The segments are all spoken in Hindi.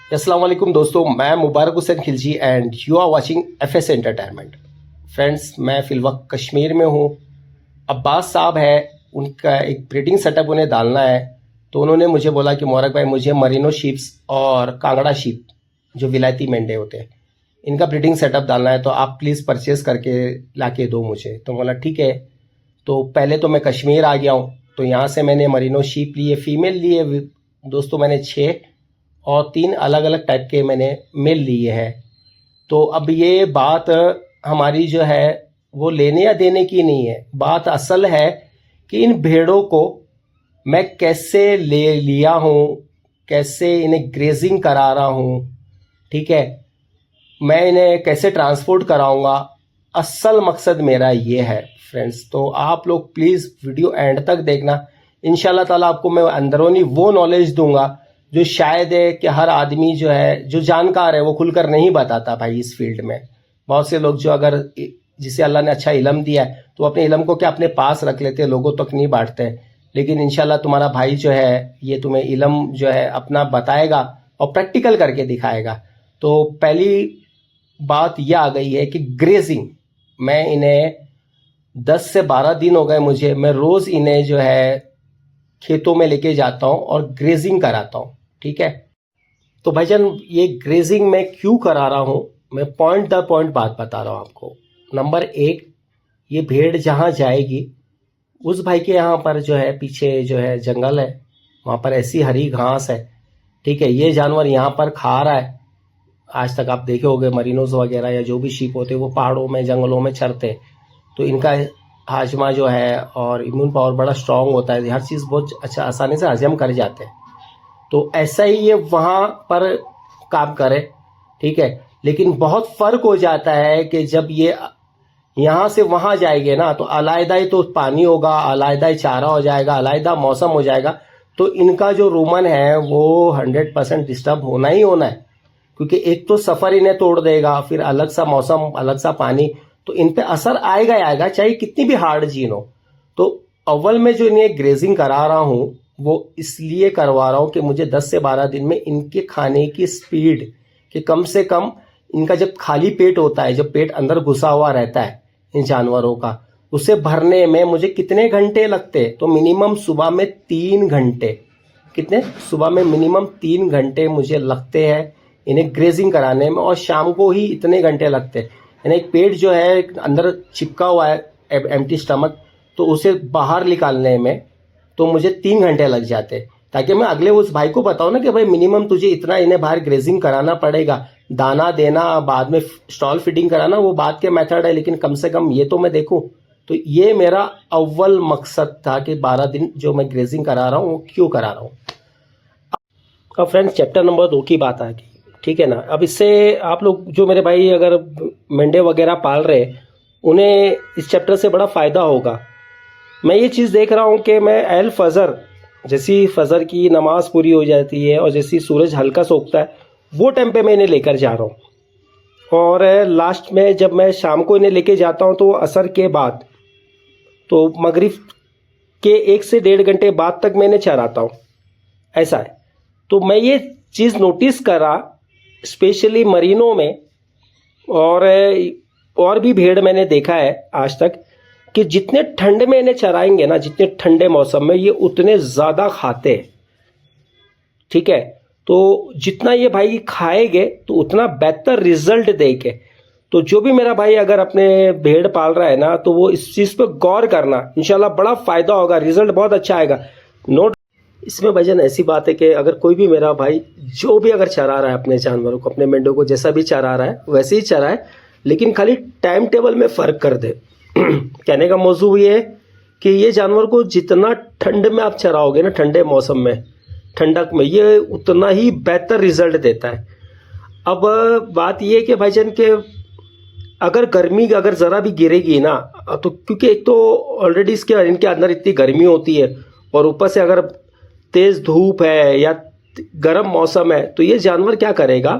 अस्सलाम वालेकुम दोस्तों, मैं Mubarak Hussain Khilji and you are watching FS entertainment. Friends, मैं फिल वक्त कश्मीर में हूँ। अब्बास साहब है, उनका एक ब्रीडिंग सेटअप उन्हें डालना है, तो उन्होंने मुझे बोला कि मुबारक भाई मुझे मरीनो शीप्स और कांगड़ा शीप जो विलायती मेंढे होते हैं इनका ब्रीडिंग सेटअप डालना है, तो आप प्लीज़ परचेज़ करके ला के दो मुझे। तो बोला ठीक है। तो पहले तो मैं कश्मीर आ गया हूँ, तो यहाँ से मैंने मरीनो शीप लिए, फीमेल लिए दोस्तों मैंने 6 और 3 अलग अलग टाइप के मैंने मेल लिए हैं। तो अब ये बात हमारी जो है वो लेने या देने की नहीं है, बात असल है कि इन भेड़ों को मैं कैसे ले लिया हूँ, कैसे इन्हें ग्रेजिंग करा रहा हूँ, ठीक है, मैं इन्हें कैसे ट्रांसपोर्ट कराऊंगा। असल मकसद मेरा ये है फ्रेंड्स। तो आप लोग प्लीज़ वीडियो एंड तक देखना। इंशाल्लाह ताला आपको मैं अंदरूनी वो नॉलेज दूंगा जो शायद है कि हर आदमी जो है, जो जानकार है, वो खुलकर नहीं बताता भाई इस फील्ड में। बहुत से लोग जो अगर जिसे अल्लाह ने अच्छा इलम दिया है तो अपने इलम को क्या अपने पास रख लेते हैं, लोगों तक नहीं बांटते। लेकिन इंशाल्लाह तुम्हारा भाई जो है ये तुम्हें इलम जो है अपना बताएगा और प्रैक्टिकल करके दिखाएगा। तो पहली बात यह आ गई है कि ग्रेजिंग, मैं इन्हें 10 से 12 दिन हो गए मुझे, मैं रोज़ इन्हें जो है खेतों में लेके जाता हूँ और ग्रेजिंग कराता हूँ, ठीक है। तो भाईजान ये ग्रेजिंग मैं क्यों करा रहा हूँ, मैं पॉइंट दर पॉइंट बात बता रहा हूँ आपको। नंबर 1, ये भेड़ जहाँ जाएगी उस भाई के यहाँ पर जो है पीछे जो है जंगल है, वहाँ पर ऐसी हरी घास है, ठीक है। ये जानवर यहाँ पर खा रहा है। आज तक आप देखे होंगे मरीनोज वगैरह या जो भी शीप होते हैं वो पहाड़ों में जंगलों में चरते, तो इनका हाजमा जो है और इम्यून पावर बड़ा स्ट्रांग होता है, हर चीज़ बहुत अच्छा आसानी से हजम कर जाते हैं। तो ऐसा ही ये वहाँ पर काम करे, ठीक है। लेकिन बहुत फ़र्क हो जाता है कि जब ये यहाँ से वहाँ जाएंगे ना, तो अलहदा ही तो पानी होगा, अलहदा ही चारा हो जाएगा, अलहदा मौसम हो जाएगा, तो इनका जो रूमन है वो 100% डिस्टर्ब होना ही होना है। क्योंकि एक तो सफ़र इन्हें तोड़ देगा, फिर अलग सा मौसम, अलग सा पानी, तो इन पे असर आएगा ही आएगा, चाहे कितनी भी हार्ड जीन हो। तो अव्वल में जो इन्हें ग्रेजिंग करा रहा हूँ वो इसलिए करवा रहा हूँ कि मुझे 10 से 12 दिन में इनके खाने की स्पीड कि कम से कम इनका जब खाली पेट होता है, जब पेट अंदर घुसा हुआ रहता है इन जानवरों का, उसे भरने में मुझे कितने घंटे लगते हैं। तो मिनिमम सुबह में 3 घंटे, कितने, सुबह में मिनिमम 3 घंटे मुझे लगते हैं इन्हें ग्रेजिंग कराने में, और शाम को ही इतने घंटे लगते हैं। यानी एक पेट जो है अंदर चिपका हुआ है, एम्प्टी स्टमक, तो उसे बाहर निकालने में तो मुझे 3 घंटे लग जाते, ताकि मैं अगले उस भाई को बताऊं ना कि भाई मिनिमम तुझे इतना इन्हें बाहर ग्रेजिंग कराना पड़ेगा। दाना देना, बाद में स्टॉल फीडिंग कराना वो बाद के मेथड है, लेकिन कम से कम ये तो मैं देखूं। तो ये मेरा अव्वल मकसद था कि 12 दिन जो मैं ग्रेजिंग करा रहा हूँ वो क्यों करा रहा हूँ। अब फ्रेंड्स चैप्टर नंबर 2 की बात आ गई, ठीक है ना। अब इससे आप लोग जो मेरे भाई अगर मेंढे वगैरह पाल रहे, उन्हें इस चैप्टर से बड़ा फ़ायदा होगा। मैं ये चीज़ देख रहा हूँ कि मैं अल फजर, जैसी फजर की नमाज़ पूरी हो जाती है और जैसी सूरज हल्का सा उगता है, वो टाइम पे मैं इन्हें लेकर जा रहा हूँ। और लास्ट में जब मैं शाम को इन्हें लेके जाता हूँ तो असर के बाद, तो मगरिब के 1 से 1.5 घंटे बाद तक मैं इन्हें चराता हूँ, ऐसा है। तो मैं ये चीज़ नोटिस करा स्पेशली मरीनों में, और भी भेड़ मैंने देखा है आज तक कि जितने ठंड में इन्हें चराएंगे ना, जितने ठंडे मौसम में, ये उतने ज़्यादा खाते हैं, ठीक है। तो जितना ये भाई खाएंगे तो उतना बेहतर रिजल्ट देंगे। तो जो भी मेरा भाई अगर अपने भेड़ पाल रहा है ना, तो वो इस चीज़ पे गौर करना, इंशाल्लाह बड़ा फ़ायदा होगा, रिजल्ट बहुत अच्छा आएगा। नोट इसमें भाईजान ऐसी बात है कि अगर कोई भी मेरा भाई जो भी अगर चरा रहा है अपने जानवरों को, अपने मेंढों को जैसा भी चरा रहा है वैसे ही चराए, लेकिन खाली टाइम टेबल में फ़र्क कर दे। कहने का मौजू ये है कि ये जानवर को जितना ठंड में आप चराओगे ना, ठंडे मौसम में, ठंडक में, ये उतना ही बेहतर रिजल्ट देता है। अब बात ये है कि भाईजान के अगर गर्मी अगर ज़रा भी गिरेगी ना, तो क्योंकि एक तो ऑलरेडी इनके अंदर इतनी गर्मी होती है, और ऊपर से अगर तेज़ धूप है या गर्म मौसम है, तो ये जानवर क्या करेगा,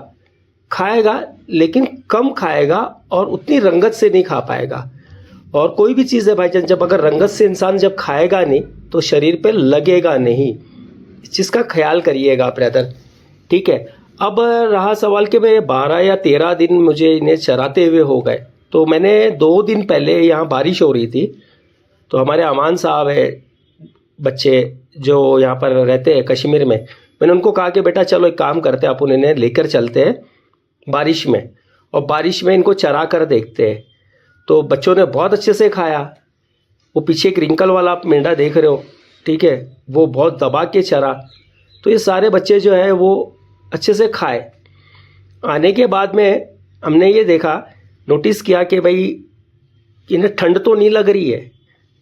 खाएगा लेकिन कम खाएगा और उतनी रंगत से नहीं खा पाएगा। और कोई भी चीज़ है भाईजान, जब अगर रंगत से इंसान जब खाएगा नहीं तो शरीर पे लगेगा नहीं। इस चीज़ का ख्याल करिएगा ब्रदर, ठीक है। अब रहा सवाल कि मैं 12 या 13 दिन मुझे इन्हें चराते हुए हो गए, तो मैंने 2 दिन पहले यहाँ बारिश हो रही थी, तो हमारे अमान साहब है बच्चे जो यहाँ पर रहते हैं कश्मीर में, मैंने उनको कहा कि बेटा चलो एक काम करते हैं, अपन इन्हें लेकर चलते हैं बारिश में, और बारिश में इनको चरा कर देखते हैं। तो बच्चों ने बहुत अच्छे से खाया। वो पीछे एक रिंकल वाला आप मेंढा देख रहे हो, ठीक है, वो बहुत दबा के चरा। तो ये सारे बच्चे जो है वो अच्छे से खाए। आने के बाद में हमने ये देखा, नोटिस किया कि भाई इन्हें ठंड तो नहीं लग रही है।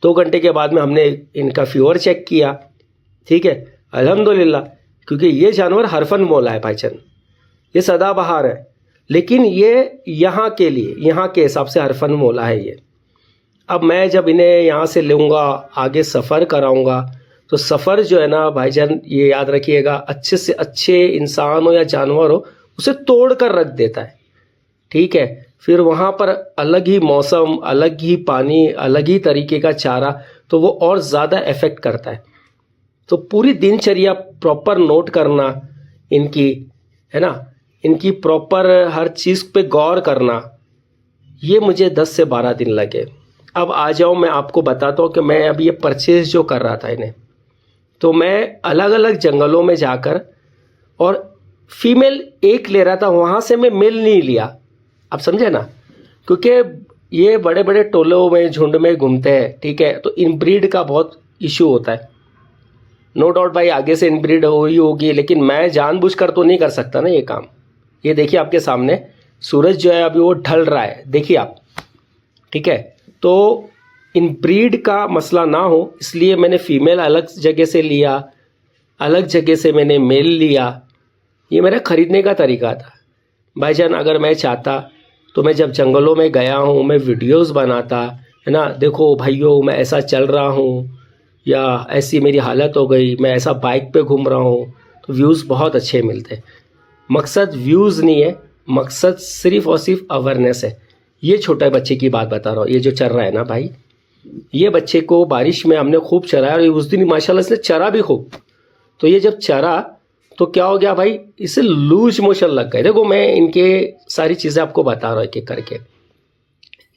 2 घंटे के बाद में हमने इनका फीवर चेक किया, ठीक है, अल्हम्दुलिल्लाह, क्योंकि ये जानवर हरफन मौला है भाईजान, ये सदाबहार है, लेकिन ये यहाँ के लिए, यहाँ के हिसाब से हरफन मौला है ये। अब मैं जब इन्हें यहाँ से लूँगा, आगे सफ़र कराऊँगा, तो सफ़र जो है ना भाईजान, ये याद रखिएगा, अच्छे से अच्छे इंसान हो या जानवर हो, उसे तोड़ कर रख देता है, ठीक है। फिर वहाँ पर अलग ही मौसम, अलग ही पानी, अलग ही तरीके का चारा, तो वो और ज़्यादा इफ़ेक्ट करता है। तो पूरी दिनचर्या प्रॉपर नोट करना इनकी, है ना, इनकी प्रॉपर हर चीज़ पे गौर करना, ये मुझे 10 से 12 दिन लगे। अब आ जाओ, मैं आपको बताता हूँ कि मैं अब ये परचेज़ जो कर रहा था इन्हें, तो मैं अलग अलग जंगलों में जाकर और फीमेल एक ले रहा था, वहाँ से मैं मेल नहीं लिया। आप समझे ना, क्योंकि ये बड़े बड़े टोलों में, झुंड में घूमते हैं, ठीक है, तो इनब्रीड का बहुत इशू होता है। नो डाउट भाई, आगे से इनब्रीड हुई होगी, लेकिन मैं जानबूझकर तो नहीं कर सकता ना ये काम। ये देखिए आपके सामने सूरज जो है अभी वो ढल रहा है, देखिए आप, ठीक है। तो इनब्रीड का मसला ना हो, इसलिए मैंने फ़ीमेल अलग जगह से लिया, अलग जगह से मैंने मेल लिया। ये मेरा ख़रीदने का तरीका था भाईजान। अगर मैं चाहता तो मैं जब जंगलों में गया हूँ, मैं वीडियोस बनाता, है ना, देखो भाइयों मैं ऐसा चल रहा हूँ, या ऐसी मेरी हालत हो गई, मैं ऐसा बाइक पे घूम रहा हूँ, तो व्यूज़ बहुत अच्छे मिलते। मकसद व्यूज़ नहीं है, मकसद सिर्फ़ और सिर्फ अवेयरनेस है। ये छोटे बच्चे की बात बता रहा हूँ, ये जो चल रहा है ना भाई, ये बच्चे को बारिश में हमने खूब चराया, और उस दिन माशाल्लाह से चरा भी खूब। तो ये जब चरा तो क्या हो गया भाई, इसे लूज मोशन लग गए। देखो मैं इनके सारी चीज़ें आपको बता रहा हूँ एक एक करके।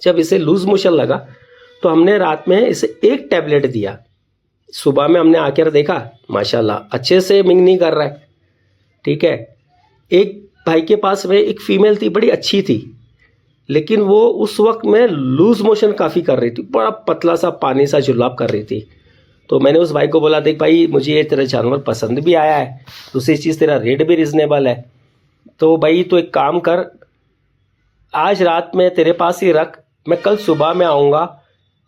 जब इसे लूज मोशन लगा तो हमने रात में इसे एक टैबलेट दिया, सुबह में हमने आकर देखा माशाल्लाह अच्छे से मिंग नहीं कर रहा है, ठीक है। एक भाई के पास में एक फीमेल थी, बड़ी अच्छी थी, लेकिन वो उस वक्त में लूज मोशन काफ़ी कर रही थी, बड़ा पतला सा पानी सा जुलाब कर रही थी। तो मैंने उस भाई को बोला, देख भाई मुझे ये तेरा जानवर पसंद भी आया है, दूसरी चीज़ तेरा रेट भी रिजनेबल है, तो भाई तो एक काम कर, आज रात में तेरे पास ही रख, मैं कल सुबह में आऊँगा,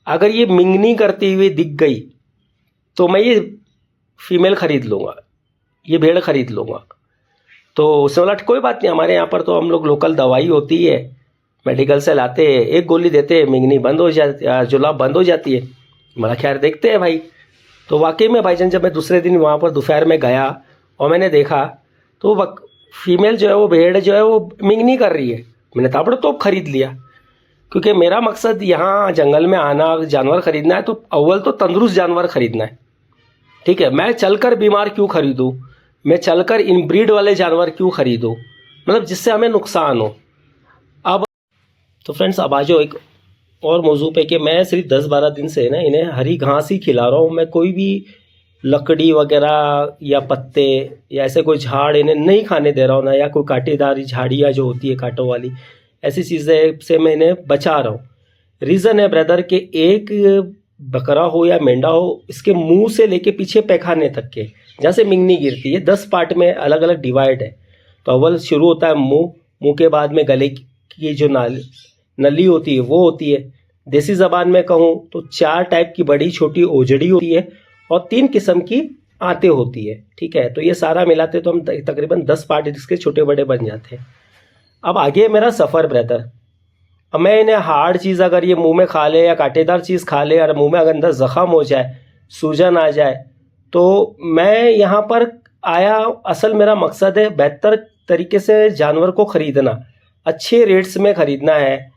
अगर ये मिंगनी करती हुई दिख गई तो मैं ये फीमेल ख़रीद लूँगा, ये भेड़ ख़रीद लूँगा। तो उसने बोला कोई बात नहीं, हमारे यहाँ पर तो हम लोग लोकल दवाई होती है, मेडिकल से लाते हैं, एक गोली देते हैं, मिंगनी बंद हो जाती, जुलाब बंद हो जाती है। मैं खैर देखते हैं भाई। तो वाकई में भाईजान जब मैं दूसरे दिन वहाँ पर दोपहर में गया और मैंने देखा तो फीमेल जो है वो भेड़ जो है वो मिंगनी कर रही है। मैंने ताबड़तोड़ खरीद लिया, क्योंकि मेरा मकसद यहाँ जंगल में आना, जानवर ख़रीदना है तो अव्वल तो तंदुरुस्त जानवर ख़रीदना है, ठीक है। मैं चलकर बीमार क्यों ख़रीदूँ, मैं चलकर इनब्रीड वाले जानवर क्यों ख़रीदूँ, मतलब जिससे हमें नुकसान हो। अब तो फ्रेंड्स अब आ जाओ एक और मौजू पे कि मैं सिर्फ 10-12 दिन से ना इन्हें हरी घास ही खिला रहा हूँ। मैं कोई भी लकड़ी वगैरह या पत्ते या ऐसे कोई झाड़ इन्हें नहीं खाने दे रहा हूँ ना, या कोई कांटेदार झाड़ियाँ जो होती है कांटों वाली, ऐसी चीज़ें से मैं इन्हें बचा रहा हूँ। रीज़न है ब्रदर कि एक बकरा हो या मेंढा हो, इसके मुंह से लेके पीछे पैखाने तक के जहाँ से मिंगनी गिरती है 10 पार्ट में अलग अलग डिवाइड है। तो अव्वल शुरू होता है मुंह, मुंह के बाद में गले की जो नली होती है वो होती है। देसी ज़बान में कहूँ तो 4 टाइप की बड़ी छोटी ओजड़ी होती है और 3 किस्म की आंतें होती है, ठीक है। तो ये सारा मिलाते तो हम तकरीबन 10 पार्ट इसके छोटे बड़े बन जाते हैं। अब आगे मेरा सफ़र ब्रदर, अब मैं इन्हें हार्ड चीज़ अगर ये मुंह में खा ले या कांटेदार चीज़ खा ले और मुंह में अगर अंदर ज़ख़म हो जाए, सूजन आ जाए, तो मैं यहाँ पर आया, असल मेरा मकसद है बेहतर तरीके से जानवर को ख़रीदना, अच्छे रेट्स में ख़रीदना है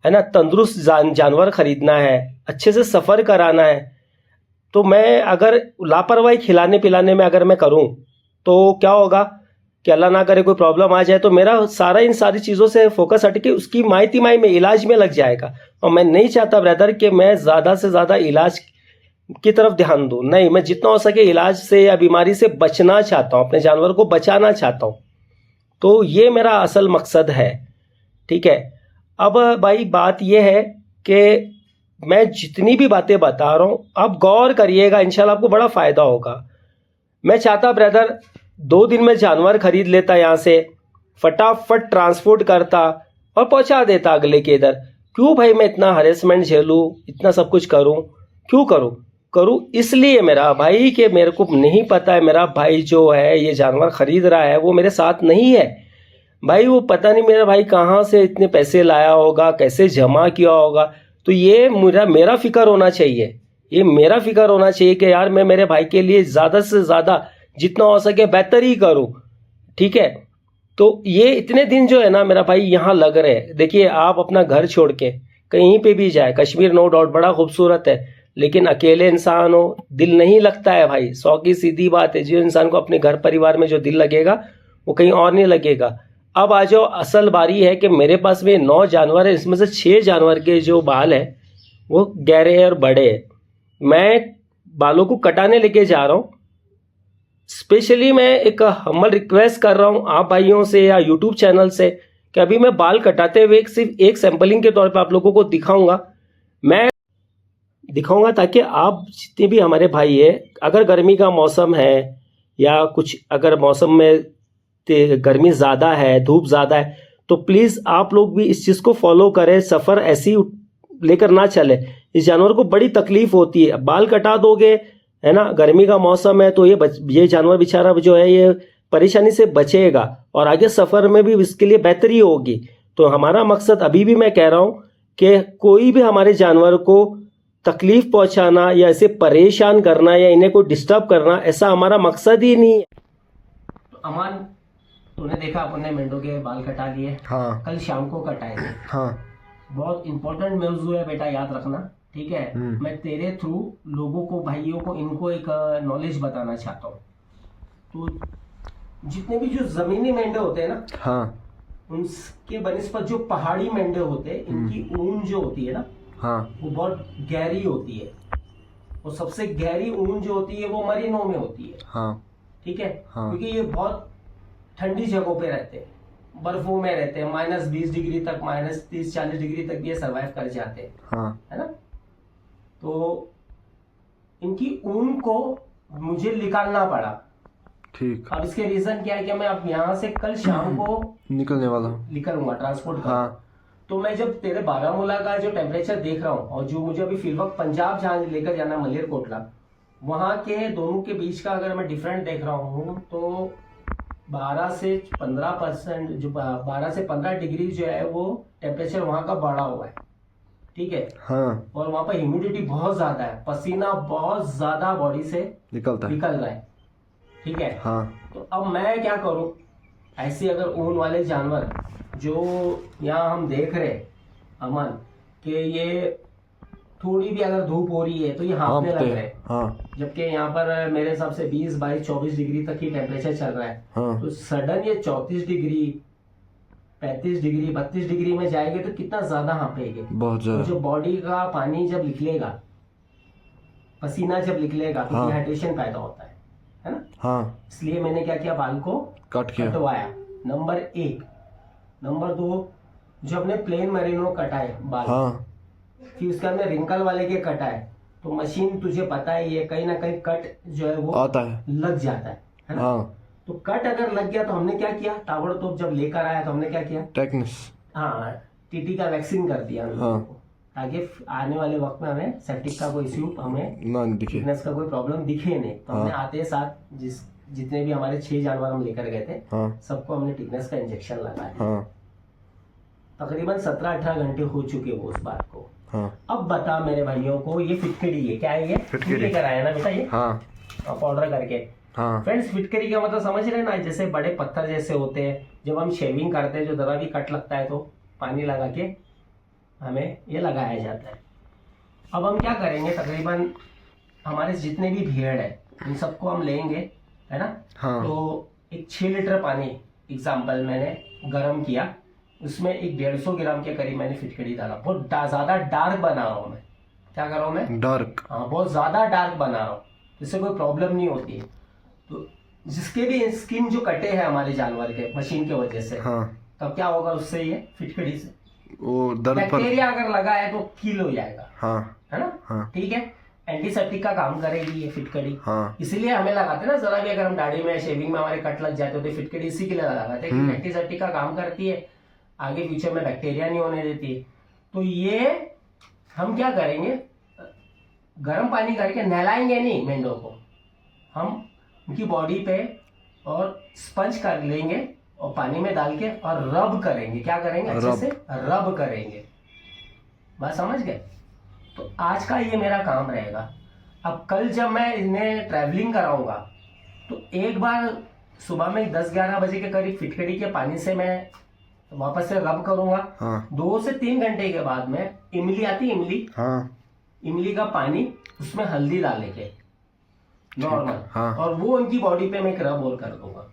ना, तंदुरुस्त जानवर ख़रीदना है, अच्छे से सफ़र कराना है। तो मैं अगर लापरवाही खिलाने पिलाने में अगर मैं करूं तो क्या होगा, कि अल्लाह ना करे कोई प्रॉब्लम आ जाए तो मेरा सारा इन सारी चीज़ों से फोकस हट के उसकी माई में इलाज में लग जाएगा। और मैं नहीं चाहता ब्रदर कि मैं ज़्यादा से ज़्यादा इलाज की तरफ ध्यान दूँ। नहीं, मैं जितना हो सके इलाज से या बीमारी से बचना चाहता हूँ, अपने जानवर को बचाना चाहता हूँ। तो ये मेरा असल मकसद है, ठीक है। अब भाई बात ये है कि मैं जितनी भी बातें बता रहा हूँ आप गौर करिएगा, इंशाल्लाह आपको बड़ा फ़ायदा होगा। मैं चाहता ब्रदर 2 दिन में जानवर खरीद लेता, यहाँ से फटाफट ट्रांसपोर्ट करता और पहुँचा देता अगले के इधर। क्यों भाई मैं इतना हरेसमेंट झेलूँ, इतना सब कुछ करूँ, क्यों करूँ इसलिए मेरा भाई कि मेरे को नहीं पता है मेरा भाई जो है ये जानवर खरीद रहा है वो मेरे साथ नहीं है भाई। वो पता नहीं मेरा भाई कहाँ से इतने पैसे लाया होगा, कैसे जमा किया होगा। तो ये मेरा फिक्र होना चाहिए, ये मेरा फिक्र होना चाहिए कि यार मैं मेरे भाई के लिए ज़्यादा से ज़्यादा जितना हो सके बेहतर ही करूँ, ठीक है। तो ये इतने दिन जो है ना मेरा भाई यहाँ लग रहे हैं। देखिए आप अपना घर छोड़ के कहीं पे भी जाए, कश्मीर नो डाउट बड़ा खूबसूरत है, लेकिन अकेले इंसान हो दिल नहीं लगता है भाई, 100 की सीधी बात है। जो इंसान को अपने घर परिवार में जो दिल लगेगा वो कहीं और नहीं लगेगा। अब आ जाओ, असल बारी है कि मेरे पास में 9 जानवर है, इसमें से 6 जानवर के जो बाल है वो गहरे हैं और बड़े हैं। मैं बालों को कटाने लेके जा रहा हूँ। स्पेशली मैं एक हम्बल रिक्वेस्ट कर रहा हूँ आप भाइयों से या यूट्यूब चैनल से कि अभी मैं बाल कटाते हुए सिर्फ एक सैंपलिंग के तौर पे आप लोगों को दिखाऊंगा। मैं दिखाऊंगा ताकि आप जितने भी हमारे भाई है, अगर गर्मी का मौसम है या कुछ अगर मौसम में गर्मी ज़्यादा है, धूप ज़्यादा है, तो प्लीज़ आप लोग भी इस चीज़ को फॉलो करें। सफ़र ऐसी लेकर ना चले, इस जानवर को बड़ी तकलीफ होती है। बाल कटा दोगे है ना, गर्मी का मौसम है तो ये जानवर बेचारा जो है ये परेशानी से बचेगा और आगे सफ़र में भी इसके लिए बेहतरी होगी। तो हमारा मकसद अभी भी मैं कह रहा हूँ कि कोई भी हमारे जानवर को तकलीफ पहुंचाना या ऐसे परेशान करना या इन्हें को डिस्टर्ब करना, ऐसा हमारा मकसद ही नहीं है। तो अमान, तूने देखा अपने मेंढों के बाल कटा लिए, हाँ। कल शाम को कटाए थे। हाँ। बहुत इंपॉर्टेंट मौजूद है बेटा, याद रखना, ठीक है। मैं तेरे थ्रू लोगों को, भाइयों को, इनको एक नॉलेज बताना चाहता हूँ। तो जितने भी जो जमीनी मेंढे होते हैं ना, हाँ, उनके बनिस्बत जो पहाड़ी मेंढे होते हैं, इनकी ऊन जो होती है ना, हाँ, वो बहुत गहरी होती है। और सबसे गहरी ऊन जो होती है वो मरीनों में होती है, हाँ, ठीक है। हाँ। क्योंकि ये बहुत ठंडी जगहों पे रहते हैं, बर्फों में रहते हैं, -20 डिग्री तक, -30-40 डिग्री तक ये सर्वाइव कर जाते हैं, हाँ। है ना। तो इनकी ऊन को मुझे निकालना पड़ा। ठीक। अब इसके रीजन क्या है कि मैं अब यहाँ से कल शाम को निकलने वाला हूँ, निकलूंगा ट्रांसपोर्ट कर। हाँ। तो मैं जब तेरे बारामूला का जो टेम्परेचर देख रहा हूँ और जो मुझे अभी फिल वक्त पंजाब जहाँ लेकर जाना मलेरकोटला, वहाँ के दोनों के बीच का अगर मैं डिफरेंट देख रहा हूँ तो 12 से 15% जो 12 से 15 डिग्री जो है वो टेम्परेचर वहाँ का बढ़ा हुआ है, ठीक है। हाँ। और वहाँ पर ह्यूमिडिटी बहुत ज्यादा है, पसीना बहुत ज्यादा बॉडी से निकल रहा है, ठीक है। हाँ। तो अब मैं क्या करूँ, ऐसे अगर ऊन वाले जानवर जो यहाँ हम देख रहे अमन कि ये थोड़ी भी अगर धूप हो रही है तो ये हाँफने लग रहे हैं, हाँ। जबकि यहाँ पर मेरे हिसाब से 20, 22, 24 डिग्री तक ही टेम्परेचर चल रहा है, हाँ। तो सडन ये 34 डिग्री, 35 डिग्री, 32 डिग्री में जाएंगे तो कितना ज्यादा हाँपेंगे, बहुत ज्यादा। जो बॉडी का पानी जब निकलेगा, पसीना जब निकलेगा तो डिहाइड्रेशन पैदा होता है ना, हाँ। इसलिए मैंने क्या किया, बाल को कटवाया, नंबर 1। नंबर 2, जो अपने प्लेन मरीनो कटाए बाल, हाँ। फिर उसके अंदर रिंकल वाले के कटाए, तो मशीन तुझे पता है ये कहीं ना कहीं कट जो है वो आता है, लग जाता है ना, हाँ। तो कट अगर लग गया तो हमने क्या किया, ताबड़तोड़ जब लेकर आया तो हमने क्या किया, टेटनस, हाँ, टीटी का वैक्सीन कर दिया, हाँ। ताकि आने वाले वक्त में हमें सेप्टिक का कोई इश्यू, हमें ना दिखे, टिटनेस का कोई प्रॉब्लम दिखे नहीं। तो हमने आते साथ जितने भी हमारे 6 जानवर हम लेकर गए थे, हाँ। सबको हमने टिटनेस का इंजेक्शन लगाया, हाँ। तकरीबन 17-18 घंटे हो चुके वो उस बात को, हाँ। अब बता मेरे भाइयों को, ये फिटकरी है, क्या है ये, फिटकरी लेकर आया ना बेटा ये, हाँ। पाउडर करके, हाँ। फ्रेंड्स, फिटकरी का मतलब समझ रहे ना, जैसे बड़े पत्थर जैसे होते हैं, जब हम शेविंग करते हैं जो जरा भी कट लगता है तो पानी लगा के हमें ये लगाया जाता है। अब हम क्या करेंगे, तकरीबन हमारे जितने भी भेड़ है उन सबको हम लेंगे, है ना, हाँ। तो एक 6 लीटर पानी एग्जाम्पल मैंने गर्म किया, उसमें एक 150 ग्राम के करीब मैंने फिटकरी डाला। बहुत ज्यादा डार्क बना रहा हूँ मैं। क्या कर रहा हूँ मैं? डार्क। हाँ, बहुत ज्यादा डार्क बना रहा हूँ, इससे कोई प्रॉब्लम नहीं होती है। तो जिसके भी स्किन जो कटे हैं हमारे जानवर के मशीन की वजह से, हाँ, तब क्या होगा उससे, ये फिटकड़ी से वो दर्द पर। बैक्टीरिया अगर लगा है तो किल हो जाएगा। हाँ है ना? हाँ ठीक है, एंटीसेप्टिक का काम करेगी ये फिटकड़ी। हाँ। इसीलिए हमें लगाते हैं ना, जरा भी अगर हम दाढ़ी में शेविंग में हमारे कट लग जाते हो तो फिटकड़ी इसी के लिए लगाते हैं कि एंटीसेप्टिक का काम करती है, आगे फ्यूचर में बैक्टीरिया नहीं होने देती है। तो ये हम क्या करेंगे, गर्म पानी करके नहलाएंगे नहीं मेंढकों को, हम उनकी बॉडी पे और स्पंज कर लेंगे और पानी में डाल के और रब करेंगे। क्या करेंगे? अच्छे से रब करेंगे। बात समझ गए? तो आज का ये मेरा काम रहेगा। अब कल जब मैं इन्हें ट्रैवलिंग कराऊंगा तो एक बार सुबह में 10-11 बजे के करीब फिटकड़ी के पानी से मैं वापस से रब करूंगा। हाँ 2 से 3 घंटे के बाद में इमली आती है, इमली, हाँ इमली का पानी, उसमें हल्दी डालेंगे नॉर्मल, हाँ। और वो उनकी बॉडी पे मैं एक रब और कर दूंगा।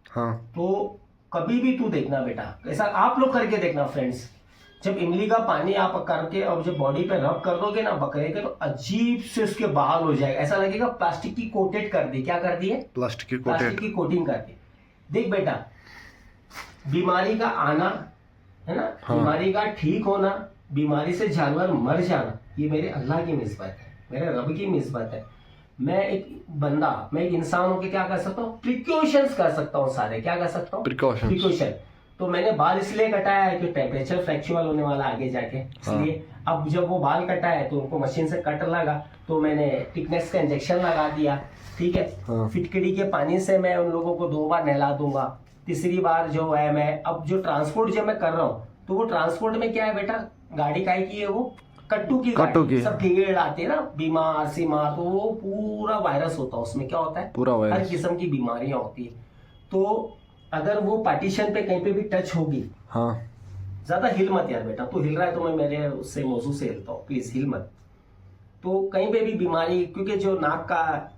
हाँ। तो कभी भी तू देखना बेटा, ऐसा आप लोग करके देखना फ्रेंड्स, जब इमली का पानी आप करके और जब बॉडी पे रब कर दोगे ना बकरे के, तो अजीब से उसके बाल हो जाएगा, ऐसा लगेगा प्लास्टिक की कोटेड कर दी। क्या कर दी है? प्लास्टिक की प्लास्टिक कोटेड। की कोटिंग कर दी। देख बेटा, बीमारी का आना है ना, हाँ। बीमारी का ठीक होना, बीमारी से जानवर मर जाना, ये मेरे अल्लाह की निस्बत है, मेरे रब की निस्बत है। मैं एक बंदा, मैं एक इंसान होकर क्या कर सकता हूँ? प्रिकॉशंस कर सकता हूँ सारे। क्या कर सकता हूँ? प्रिकॉशन। तो मैंने बाल इसलिए कटाया है कि टेम्परेचर फ्लैक्चुअल होने वाला आगे जाके, इसलिए अब जब वो बाल कटा है तो उनको मशीन से कट लगा तो मैंने टिकनेस का इंजेक्शन लगा दिया। ठीक है, हाँ। फिटकड़ी के पानी से मैं उन लोगों को 2 बार नहला दूंगा। तीसरी बार जो है, मैं अब जो ट्रांसपोर्ट जब मैं कर रहा हूँ तो वो ट्रांसपोर्ट में क्या है बेटा, गाड़ी काहे की है? वो कट्टू की गाड़ी, सब कीड़े आते हैं ना, बीमार सीमार, तो वो पूरा वायरस होता है उसमें। क्या होता है? पूरा वायरस, हर किस्म की बीमारियां होती है। तो अगर वो पार्टीशन पे कहीं पे भी टच होगी, हाँ, ज्यादा हिल मत यार बेटा, तू हिल रहा है तो मैं मेरे उससे मौजू से हिलता हूँ, प्लीज हिल मत। तो कहीं पे भी बीमारी, क्योंकि जो नाक का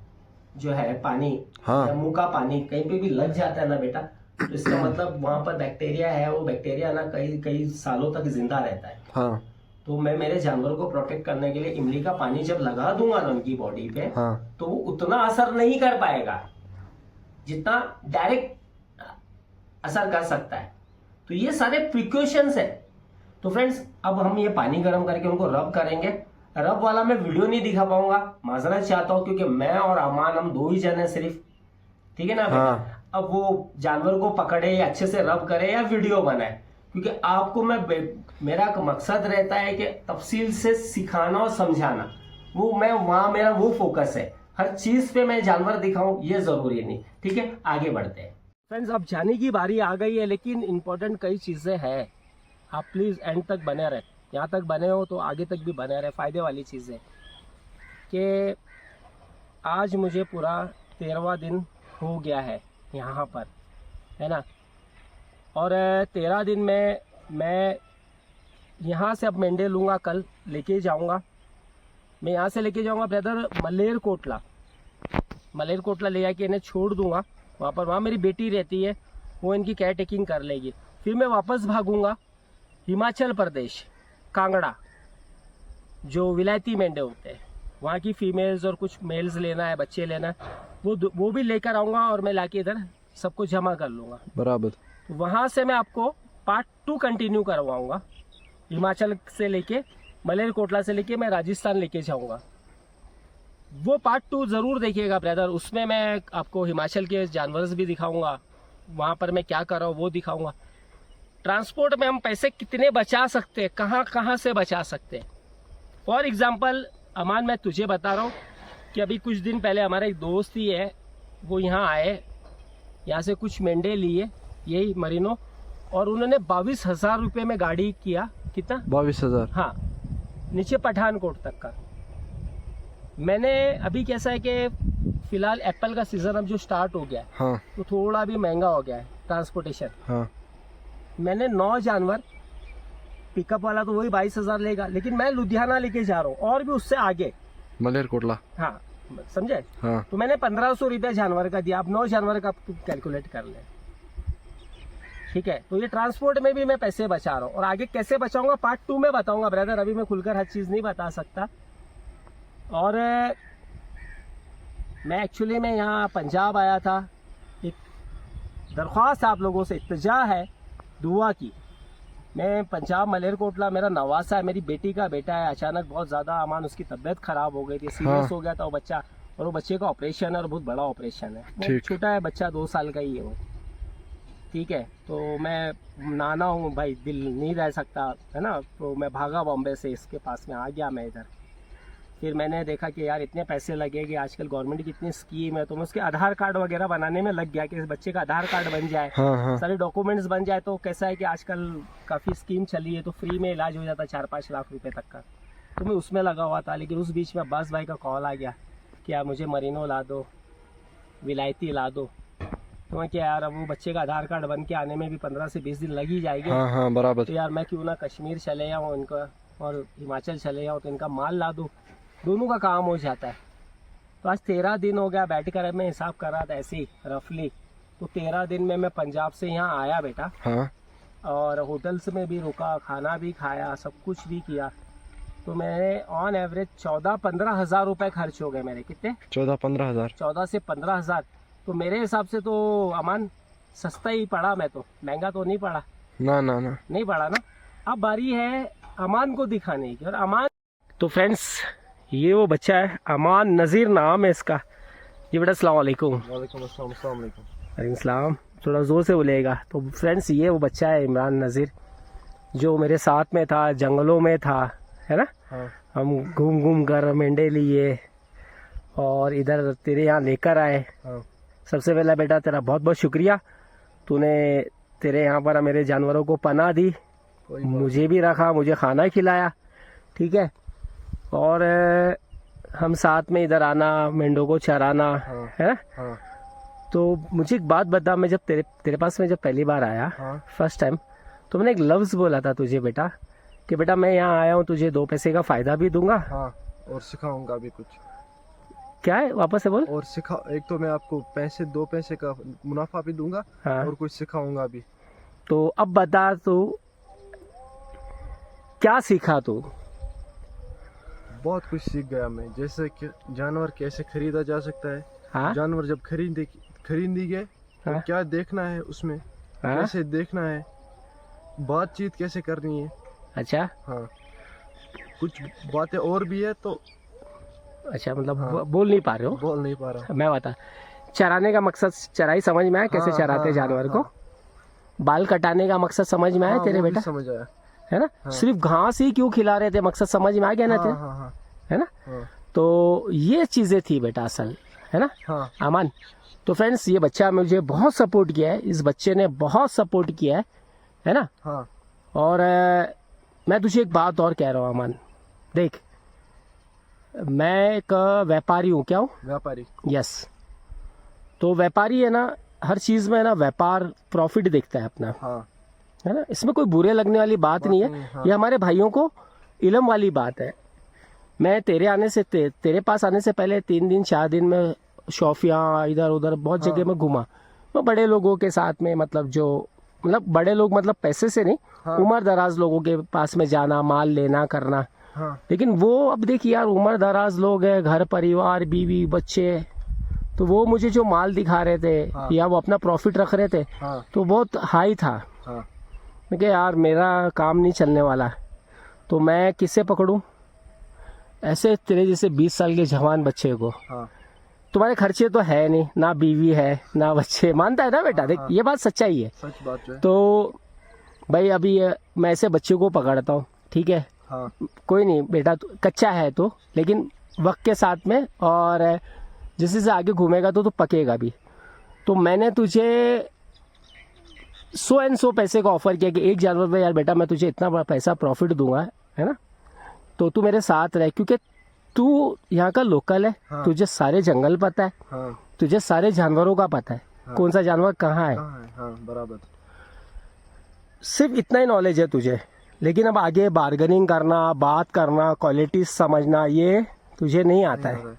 जो है पानी, हाँ। या मुंह का पानी कहीं पे भी लग जाता है ना बेटा, तो इसका मतलब वहां पर बैक्टीरिया है, वो बैक्टीरिया ना कई सालों तक जिंदा रहता है। हाँ। तो मैं मेरे जानवर को प्रोटेक्ट करने के लिए इमली का पानी जब लगा दूंगा ना उनकी बॉडी पे, हाँ। तो वो उतना असर नहीं कर पाएगा जितना डायरेक्ट असर कर सकता है। तो ये सारे प्रिकॉशंस है। तो फ्रेंड्स, अब हम ये पानी गर्म करके उनको रब करेंगे। रब वाला मैं वीडियो नहीं दिखा पाऊंगा, माजरत चाहता हूं, क्योंकि मैं और अमान हम 2 ही जन हैं सिर्फ। ठीक है ना? हाँ। अब वो जानवर को पकड़े या अच्छे से रब करे या वीडियो बनाए, क्योंकि आपको मेरा मकसद रहता है कि तफसील से सिखाना और समझाना, वो मैं वहां मेरा वो फोकस है। हर चीज पे मैं जानवर दिखाऊं ये जरूरी नहीं। ठीक है, आगे बढ़ते हैं फ्रेंड्स। अब जाने की बारी आ गई है, लेकिन इंपॉर्टेंट कई चीजें हैं, आप प्लीज एंड तक बने रहे। यहाँ तक बने हो तो आगे तक भी बने रहे। फायदे वाली चीजें कि आज मुझे पूरा 13वां दिन हो गया है यहाँ पर, है ना, और 13 दिन में मैं यहाँ से अब मेंढे लूँगा, कल लेके जाऊँगा। मैं यहाँ से लेके जाऊँगा ब्रदर मलेरकोटला ले जाके इन्हें छोड़ दूँगा वहाँ पर। वहाँ मेरी बेटी रहती है, वो इनकी केयर टेकिंग कर लेगी। फिर मैं वापस भागूँगा हिमाचल प्रदेश, कांगड़ा, जो विलायती मेंढे होते हैं, वहाँ की फीमेल्स और कुछ मेल्स लेना है, बच्चे लेना है, वो भी लेकर आऊँगा और मैं लाके इधर सबको जमा कर लूँगा। बराबर। वहाँ से मैं आपको पार्ट 2 कंटिन्यू करवाऊँगा। हिमाचल से लेके मलेरकोटला से लेके मैं राजस्थान लेके जाऊँगा। वो पार्ट 2 ज़रूर देखिएगा ब्रदर। उसमें मैं आपको हिमाचल के जानवर भी दिखाऊँगा, वहाँ पर मैं क्या कर रहा हूँ वो दिखाऊँगा। ट्रांसपोर्ट में हम पैसे कितने बचा सकते हैं, कहाँ से बचा सकते हैं। फॉर एग्जांपल अमान, मैं तुझे बता रहा हूँ कि अभी कुछ दिन पहले हमारा एक दोस्त ही है, वो यहाँ आए, यहाँ से कुछ मेंढे लिए, यही मरीनो, और उन्होंने 22,000 रुपये में गाड़ी किया। कितना? 22,000। हाँ, नीचे पठानकोट तक का। मैंने अभी कैसा है कि फिलहाल एप्पल का सीजन अब जो स्टार्ट हो गया है, हाँ। तो थोड़ा भी महंगा हो गया है ट्रांसपोर्टेशन। हाँ। मैंने 9 जानवर, पिकअप वाला तो वही 22,000 लेगा, लेकिन मैं लुधियाना लेके जा रहा हूँ और भी उससे आगे, मलेरकोटला। हाँ, समझे? हाँ तो मैंने 1500 रुपया जानवर का दिया, अब 9 जानवर का आप कैलकुलेट कर ले, ठीक है? तो ये ट्रांसपोर्ट में भी मैं पैसे बचा रहा हूँ, और आगे कैसे बचाऊंगा पार्ट 2 में बताऊंगा ब्रदर, अभी मैं खुलकर हर चीज़ नहीं बता सकता। और मैं एक्चुअली में यहाँ पंजाब आया था, एक दरख्वास्त आप लोगों से इल्तिजा है दुआ की। मैं पंजाब मलेरकोटला, मेरा नवासा है, मेरी बेटी का बेटा है, अचानक बहुत ज़्यादा अमान उसकी तबीयत खराब हो गई थी, सीरियस हो गया था वो बच्चा, और वो बच्चे का ऑपरेशन है और बहुत बड़ा ऑपरेशन है। वो ठीक। छोटा है बच्चा, 2 साल का ही है वो, ठीक है? तो मैं नाना हूँ भाई, दिल नहीं रह सकता है ना, तो मैं भागा बॉम्बे से, इसके पास में आ गया मैं इधर। फिर मैंने देखा कि यार इतने पैसे लगेंगे, आजकल गवर्नमेंट की इतनी स्कीम है, तो मैं उसके आधार कार्ड वगैरह बनाने में लग गया कि इस बच्चे का आधार कार्ड बन जाए, हाँ हाँ सारे डॉक्यूमेंट्स बन जाए। तो कैसा है कि आजकल काफ़ी स्कीम चली है, तो फ्री में इलाज हो जाता है 4-5 लाख रुपए तक का, तो मैं उसमें लगा हुआ था। लेकिन उस बीच में अब्बास भाई का कॉल आ गया कि यार मुझे मरीनो ला दो, विलायती ला दो। तो मैं क्या यार, अब वो बच्चे का आधार कार्ड बन के आने में भी 15 से 20 दिन लग ही जाएंगे, हाँ हाँ बराबर। तो यार मैं क्यों ना कश्मीर चले जाऊँ इनका, और हिमाचल चले जाऊँ, तो इनका माल ला दूँ, दोनों का काम हो जाता है। तो आज 13 दिन हो गया बैठ कर मैं हिसाब कर रहा था ऐसे ही रफली, तो 13 दिन में मैं पंजाब से यहाँ आया बेटा, हाँ और होटल्स में भी रुका, खाना भी खाया, सब कुछ भी किया। तो मैंने ऑन एवरेज 14-15 हज़ार रुपये खर्च हो गए मेरे। कितने? 14-15 हज़ार। 14 से 15 हज़ार। तो मेरे हिसाब से तो अमान सस्ता ही पड़ा, मैं तो महंगा तो नहीं पड़ा, ना ना ना नहीं पड़ा ना। अब बारी है अमान को दिखाने की, और अमान, तो फ्रेंड्स ये वो बच्चा है, अमान नज़ीर नाम है इसका। जी बेटा अस्सलाम वालेकुम। वालेकुम अस्सलाम। अस्सलाम वालेकुम। वालेकुम सलाम, थोड़ा ज़ोर से बोलेगा। तो फ्रेंड्स ये वो बच्चा है इमरान नज़ीर, जो मेरे साथ में था, जंगलों में था, है ना? हाँ हम घूम घूम कर मेंढे लिए और इधर तेरे यहाँ लेकर आए। हाँ सबसे पहला बेटा तेरा बहुत बहुत शुक्रिया, तूने तेरे यहाँ पर मेरे जानवरों को पनाह दी, कोई बात मुझे भी रखा, मुझे खाना खिलाया, ठीक है? और हम साथ में इधर आना, मेंढों को चराना, हाँ है ना? हाँ तो मुझे एक बात बता, मैं जब तेरे पास में जब पहली बार आया, हाँ फर्स्ट टाइम, तो मैंने एक लफ्ज़ बोला था तुझे बेटा कि बेटा मैं यहाँ आया हूँ, तुझे 2 पैसे का फ़ायदा भी दूंगा। हाँ, और सिखाऊंगा भी कुछ। क्या है, वापस से बोल। और सिखा, एक तो मैं आपको 2 पैसे का मुनाफा भी दूंगा, हाँ। और कुछ सिखाऊंगा भी। तो अब बता तू क्या सीखा तू? बहुत कुछ सीख गया मैं, जैसे कि जानवर कैसे खरीदा जा सकता है। हाँ जानवर जब खरीदी गए तो हाँ? क्या देखना है उसमें, हाँ? कैसे देखना है, बातचीत कैसे करनी है। अच्छा हाँ, कुछ बातें और भी है तो अच्छा, मतलब हाँ। बोल नहीं पा रहे हो? बोल नहीं पा रहा। मैं बता, चराने का मकसद, चराई समझ में आया कैसे हाँ, चराते हाँ, जानवर हाँ, को? बाल कटाने का मकसद समझ में आया हाँ, तेरे वो भी बेटा? समझ आया। है ना? हाँ। सिर्फ घास ही क्यों खिला रहे थे, मकसद समझ में आ गया ना हाँ, तेरे? हाँ, हाँ, है ना? हाँ, तो ये चीजें थी बेटा असल, है ना हाँ, अमान? तो फ्रेंड्स ये बच्चा मुझे बहुत सपोर्ट किया है, इस बच्चे ने बहुत सपोर्ट किया है ना? हाँ, और मैं तुझे एक बात और कह रहा हूँ अमान, देख मैं एक व्यापारी हूँ। क्या हूँ? व्यापारी। यस। तो व्यापारी है ना, हर चीज़ में ना व्यापार प्रॉफिट देखता है अपना, हाँ, है ना? इसमें कोई बुरे लगने वाली बात नहीं है, हाँ। ये हमारे भाइयों को इल्म वाली बात है। मैं तेरे आने से तेरे पास आने से पहले 3 दिन 4 दिन में शॉफिया इधर उधर बहुत हाँ। जगह में घूमा, मैं बड़े लोगों के साथ में, मतलब जो मतलब बड़े लोग, मतलब पैसे से नहीं, हाँ। उम्र दराज लोगों के पास में जाना, माल लेना करना। हाँ, लेकिन वो अब देख यार, उम्र दराज लोग हैं, घर परिवार बीवी बच्चे, तो वो मुझे जो माल दिखा रहे थे हाँ। या वो अपना प्रॉफिट रख रहे थे, हाँ, तो बहुत हाई था। हाँ, मैं कहा यार मेरा काम नहीं चलने वाला, तो मैं किससे पकड़ूं? ऐसे तेरे जैसे 20 साल के जवान बच्चे को, हाँ, तुम्हारे खर्चे तो है नहीं, ना बीवी है ना बच्चे, मानता है ना बेटा? देख हाँ। ये बात सच्चाई है। सच बात जो है। तो भाई अभी मैं ऐसे बच्चे को पकड़ता हूँ, ठीक है? हाँ, कोई नहीं बेटा, कच्चा है तो, लेकिन वक्त के साथ में और जैसे से आगे घूमेगा तो पकेगा भी। तो मैंने तुझे 100 पैसे का ऑफर किया कि एक जानवर पे यार बेटा मैं तुझे इतना बड़ा पैसा प्रॉफिट दूंगा, है ना? तो तू मेरे साथ रहे, क्योंकि तू यहाँ का लोकल है, हाँ। तुझे सारे जंगल पता है, हाँ, तुझे सारे जानवरों का पता है, हाँ। कौन सा जानवर कहाँ है, कहाँ है? हाँ, बराबर। सिर्फ इतना ही नॉलेज है तुझे। लेकिन अब आगे बार्गेनिंग करना, बात करना, क्वालिटी समझना, ये तुझे नहीं आता है।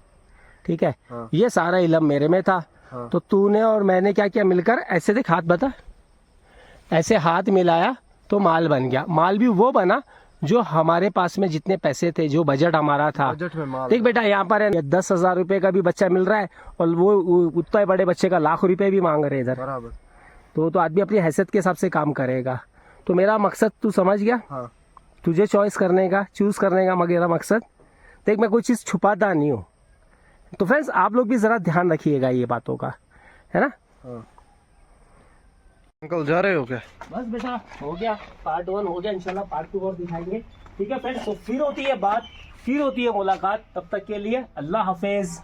ठीक है, हाँ। ये सारा इलम मेरे में था। हाँ। तो तूने और मैंने क्या किया मिलकर, ऐसे देख हाथ बता, ऐसे हाथ मिलाया तो माल बन गया। माल भी वो बना जो हमारे पास में जितने पैसे थे, जो बजट हमारा था। बजट में माल। देख बेटा, यहाँ पर 10,000 रुपए का भी बच्चा मिल रहा है और वो उतना बड़े बच्चे का लाख रुपए भी मांग रहे हैं इधर। बराबर। तो आदमी अपनी हैसियत के हिसाब से काम करेगा। तो मेरा मकसद तू समझ गया, हाँ। तुझे चॉइस करने का, चूज करने का मेरा मकसद। देख मैं कोई चीज़ छुपाता नहीं हूँ। तो फ्रेंड्स आप लोग भी ज़रा ध्यान रखिएगा ये बातों का, है ना। हाँ। अंकल जा रहे हो क्या? बस बेटा हो गया, पार्ट 1 हो गया, इंशाल्लाह पार्ट 2 और दिखाएंगे। ठीक है फ्रेंड्स, तो फिर होती है बात, फिर होती है मुलाकात। तब तक के लिए अल्लाह हाफिज।